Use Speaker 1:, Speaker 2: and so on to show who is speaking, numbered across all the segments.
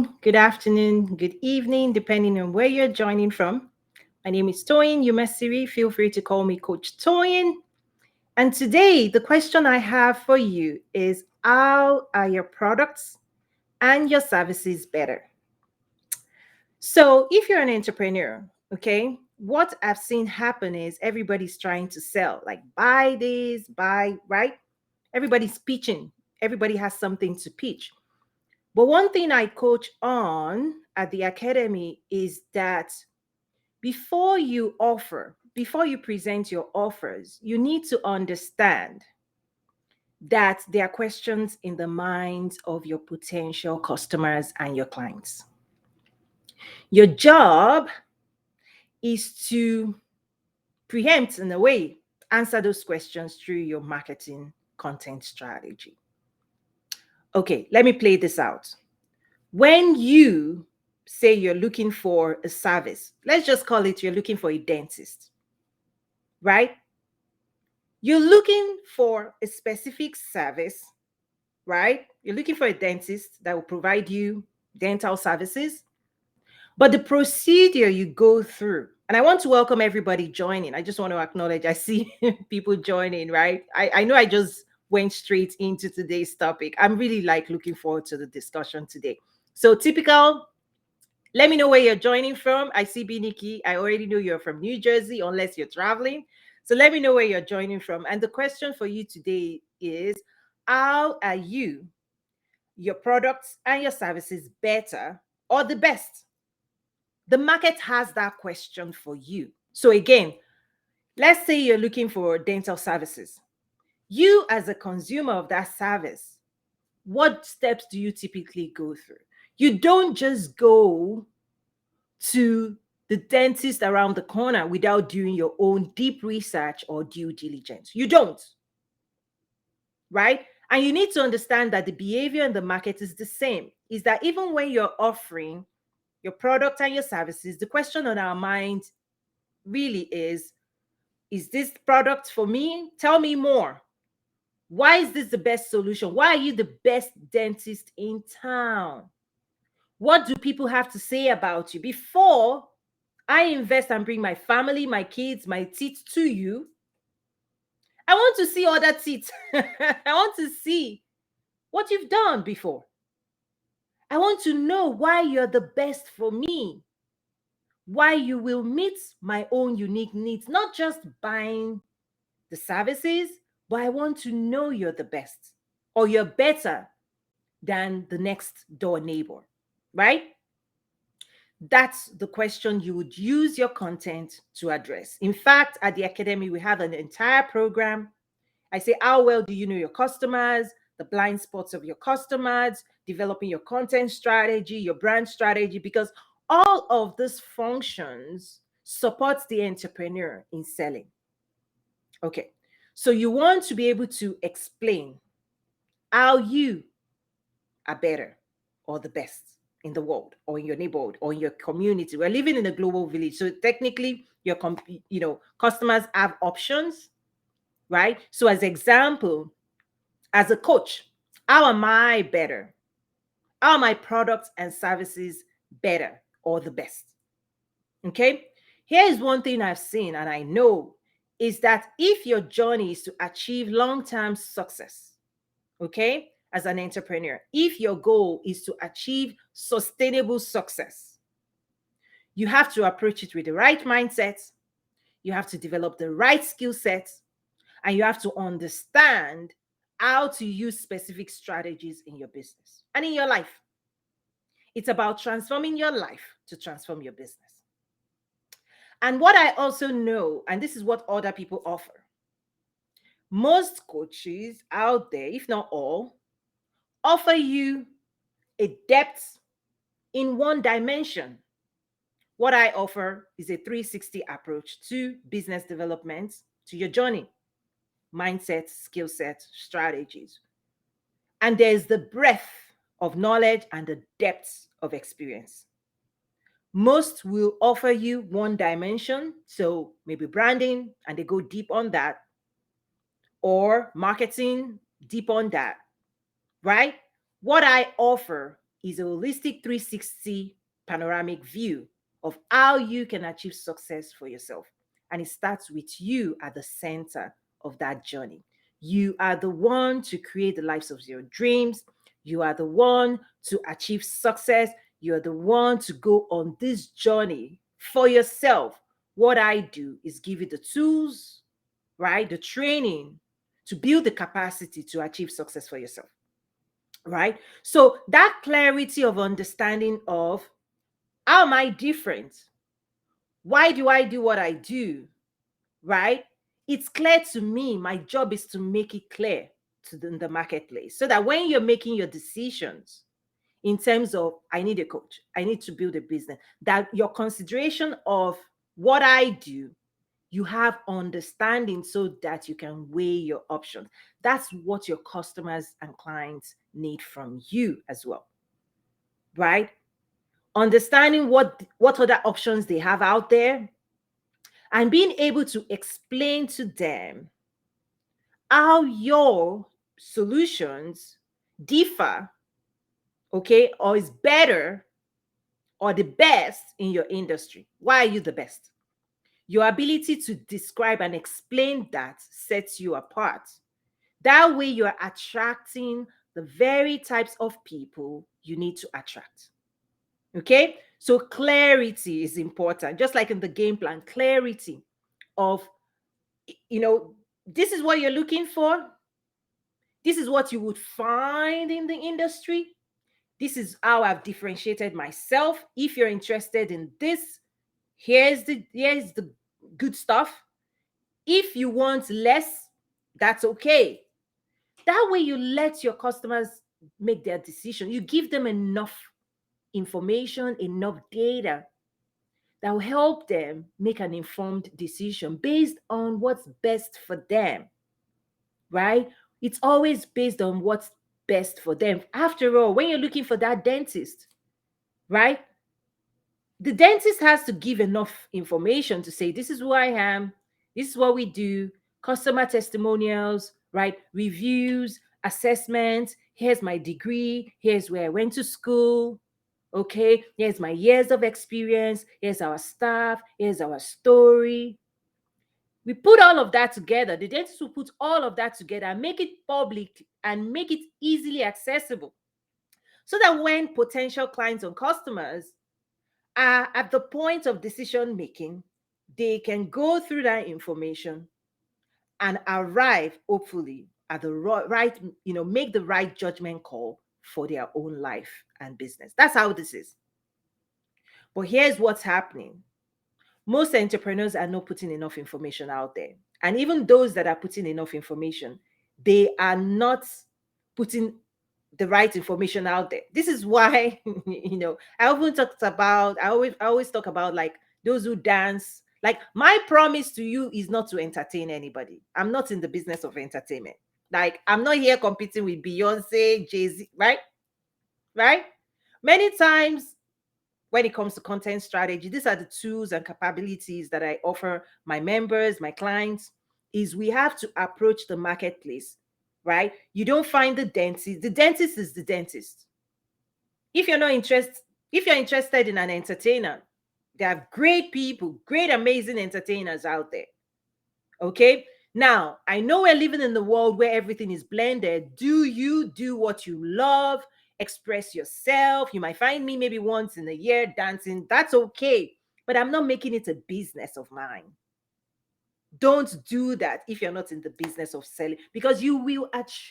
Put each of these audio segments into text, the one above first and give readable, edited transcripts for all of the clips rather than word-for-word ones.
Speaker 1: good afternoon, good evening, depending on where you're joining from. My name is Toyin Umesiri. Feel free to call me Coach Toyin. And today, the question I have for you is how are your products and your services better? So, if you're an entrepreneur, okay, what I've seen happen is everybody's trying to sell, like buy this, buy, right? Everybody's pitching, everybody has something to pitch. But one thing I coach on at the academy is that before you present your offers, you need to understand that there are questions in the minds of your potential customers and your clients. Your job is to preempt, in a way, answer those questions through your marketing content strategy. Okay, let me play this out. When you say you're looking for a service, let's just call it you're looking for a dentist, right? You're looking for a specific service, right? You're looking for a dentist that will provide you dental services, but the procedure you go through, and I want to welcome everybody joining. I just want to acknowledge, I see people joining, right? I know I just went straight into today's topic. I'm really looking forward to the discussion today. So, typical. Let me know where you're joining from. I see Biniki. I already know you're from New Jersey, unless you're traveling. So let me know where you're joining from. And the question for you today is how are you, your products, and your services better or the best? The market has that question for you. So again, let's say you're looking for dental services. You, as a consumer of that service, what steps do you typically go through? You don't just go to the dentist around the corner without doing your own deep research or due diligence. You don't, right? And you need to understand that the behavior in the market is the same. Is that even when you're offering your product and your services, the question on our mind really is this product for me? Tell me more. Why is this the best solution? Why are you the best dentist in town? What do people have to say about you before I invest and bring my family, my kids, my teeth to you? I want to see other teeth. I want to see what you've done before. I want to know why you're the best for me, why you will meet my own unique needs, not just buying the services, but I want to know you're the best or you're better than the next door neighbor, right? That's the question you would use your content to address. In fact, at the Academy, we have an entire program. I say, how well do you know your customers, the blind spots of your customers, developing your content strategy, your brand strategy, because all of these functions supports the entrepreneur in selling. Okay. So you want to be able to explain how you are better or the best in the world or in your neighborhood or in your community. We're living in a global village. So technically customers have options, right? So as example, as a coach, how am I better? How are my products and services better or the best? Okay. Here is one thing I've seen and I know is that if your journey is to achieve long-term success, okay, as an entrepreneur, if your goal is to achieve sustainable success, you have to approach it with the right mindset, you have to develop the right skill set, and you have to understand how to use specific strategies in your business and in your life. It's about transforming your life to transform your business. And what I also know, and this is what other people offer, most coaches out there, if not all, offer you a depth in one dimension. What I offer is a 360 approach to business development, to your journey, mindset, skill set, strategies. And there's the breadth of knowledge and the depth of experience. Most will offer you one dimension, so maybe branding, and they go deep on that, or marketing, deep on that, right? What I offer is a holistic 360 panoramic view of how you can achieve success for yourself. And it starts with you at the center of that journey. You are the one to create the lives of your dreams. You are the one to achieve success. You are the one to go on this journey for yourself. What I do is give you the tools, right? The training to build the capacity to achieve success for yourself, right? So that clarity of understanding of how am I different? Why do I do what I do? Right? It's clear to me. My job is to make it clear to the marketplace so that when you're making your decisions in terms of, I need a coach, I need to build a business, that your consideration of what I do, you have understanding so that you can weigh your options. That's what your customers and clients need from you as well, right? Understanding what other options they have out there and being able to explain to them how your solutions differ, okay, or is better or the best in your industry. Why are you the best? Your ability to describe and explain that sets you apart. That way, you're attracting the very types of people you need to attract. Okay, so clarity is important, just like in the game plan, clarity of, this is what you're looking for, this is what you would find in the industry, this is how I've differentiated myself. If you're interested in this, here's the good stuff. If you want less, that's okay. That way you let your customers make their decision. You give them enough information, enough data that will help them make an informed decision based on what's best for them, right? It's always based on what's best for them. After all, when you're looking for that dentist, right? The dentist has to give enough information to say, this is who I am, this is what we do, customer testimonials, right? Reviews, assessments, here's my degree, here's where I went to school, okay? Here's my years of experience, here's our staff, here's our story. We put all of that together. The dentist will put all of that together and make it public and make it easily accessible so that when potential clients or customers are at the point of decision making, they can go through that information and arrive, hopefully, at the right, make the right judgment call for their own life and business. That's how this is. But here's what's happening. Most entrepreneurs are not putting enough information out there. And even those that are putting enough information, they are not putting the right information out there. This is why, I always talk about like those who dance. Like, my promise to you is not to entertain anybody. I'm not in the business of entertainment. Like, I'm not here competing with Beyonce, Jay-Z, right? Right? Many times when it comes to content strategy, these are the tools and capabilities that I offer my members, my clients, is we have to approach the marketplace, right? You don't find the dentist. The dentist is the dentist. If you're not interested, if you're interested in an entertainer, there are great people, great, amazing entertainers out there. Okay. Now, I know we're living in the world where everything is blended. Do you do what you love? Express yourself. You might find me maybe once in a year dancing. That's okay. But I'm not making it a business of mine. Don't do that if you're not in the business of selling, because you will likely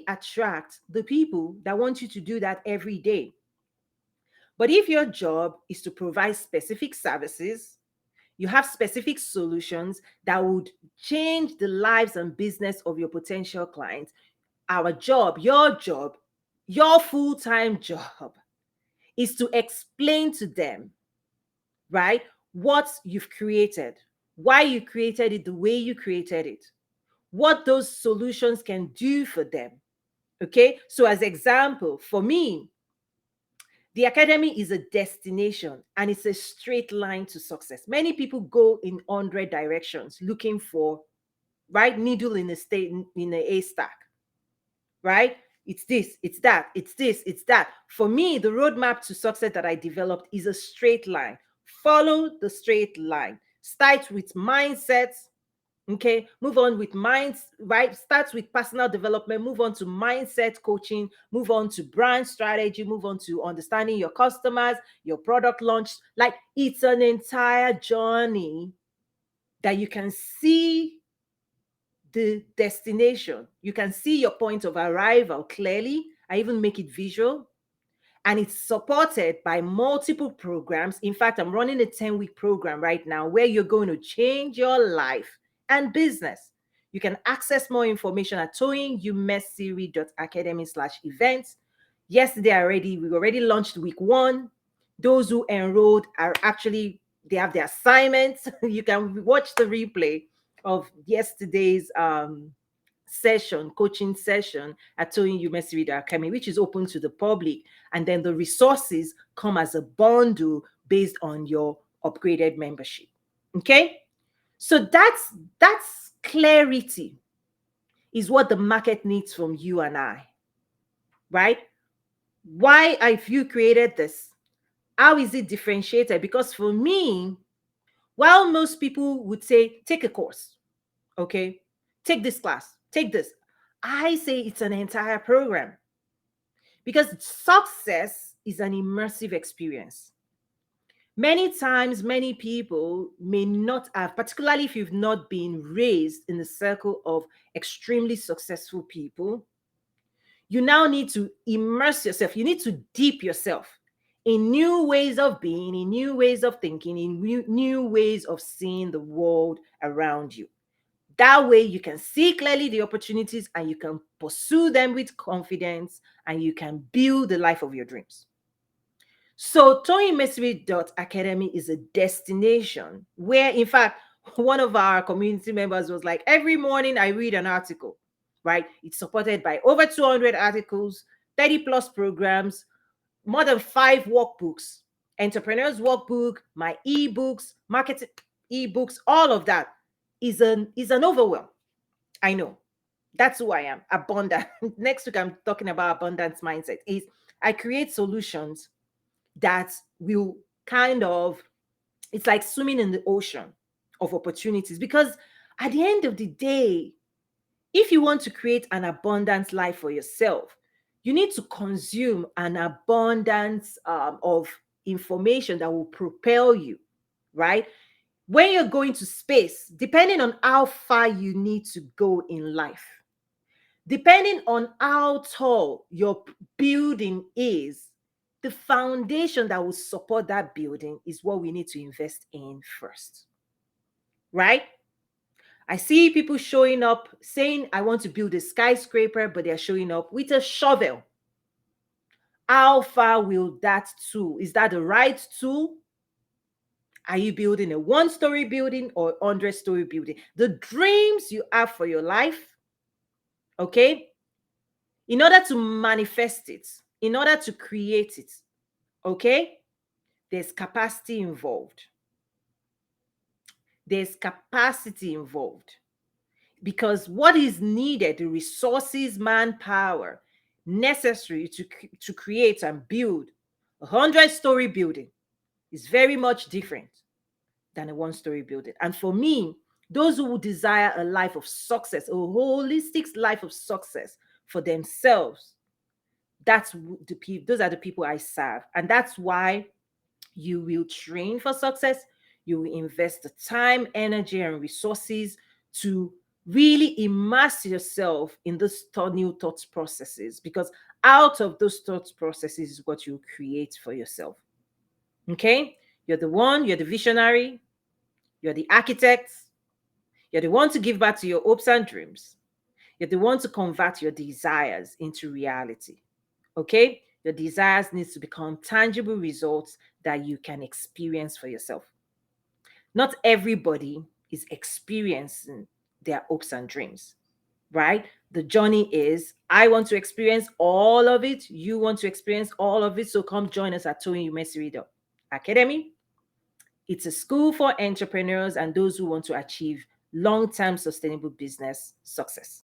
Speaker 1: attract the people that want you to do that every day. But if your job is to provide specific services, you have specific solutions that would change the lives and business of your potential clients. Our job, your full-time job is to explain to them, right, what you've created, why you created it the way you created it, what those solutions can do for them. Okay, so as example, for me, the academy is a destination and it's a straight line to success. Many people go in 100 directions looking for right needle in a haystack, right? It's this, it's that, it's this, it's that. For me, the roadmap to success that I developed is a straight line. Follow the straight line. Start with mindsets. Okay, move on with minds, right? Starts with personal development, move on to mindset coaching, move on to brand strategy, move on to understanding your customers, your product launch. Like, it's an entire journey that you can see the destination. You can see your point of arrival clearly. I even make it visual. And it's supported by multiple programs. In fact, I'm running a 10-week program right now where you're going to change your life and business. You can access more information at toyinumesiri.academy/events. Yesterday we already launched week 1. Those who enrolled are actually, they have their assignments. You can watch the replay of yesterday's coaching session at toyinumesiri.academy, which is open to the public. And then the resources come as a bundle based on your upgraded membership. Okay, so that's clarity is what the market needs from you and I, right? Why have you created this? How is it differentiated? Because for me, while most people would say take a course, okay, take this class, take this, I say it's an entire program, because success is an immersive experience. Many times, many people may not have, particularly if you've not been raised in the circle of extremely successful people, you now need to immerse yourself. You need to deep yourself in new ways of being, in new ways of thinking, in new ways of seeing the world around you. That way, you can see clearly the opportunities and you can pursue them with confidence and you can build the life of your dreams. So toyinumesiri.academy is a destination where, in fact, one of our community members was like, every morning I read an article, right? It's supported by over 200 articles, 30 plus programs, more than 5 workbooks, entrepreneurs workbook, my ebooks, marketing ebooks, all of that is an overwhelm. I know. That's who I am. Abundant. Next week, I'm talking about abundance mindset. Is I create solutions that will kind of, it's like swimming in the ocean of opportunities. Because at the end of the day, if you want to create an abundant life for yourself, you need to consume an abundance of information that will propel you, right? When you're going to space, depending on how far you need to go in life, depending on how tall your building is, the foundation that will support that building is what we need to invest in first, right? I see people showing up saying, I want to build a skyscraper, but they're showing up with a shovel. How far will that tool? Is that the right tool? Are you building a 1-story building or 100-story building? The dreams you have for your life, okay, in order to manifest it, in order to create it, okay, there's capacity involved. There's capacity involved. Because what is needed, the resources, manpower necessary to create and build a 100-story building is very much different than a 1-story building. And for me, those who desire a life of success, a holistic life of success for themselves, those are the people I serve. And that's why you will train for success. You will invest the time, energy, and resources to really immerse yourself in those new thought processes, because out of those thought processes is what you create for yourself. Okay? You're the visionary, you're the architect, you're the one to give back to your hopes and dreams. You're the one to convert your desires into reality. Okay? Your desires needs to become tangible results that you can experience for yourself. Not everybody is experiencing their hopes and dreams, right? The journey is, I want to experience all of it. You want to experience all of it. So come join us at toyinumesiri.academy. It's a school for entrepreneurs and those who want to achieve long-term sustainable business success.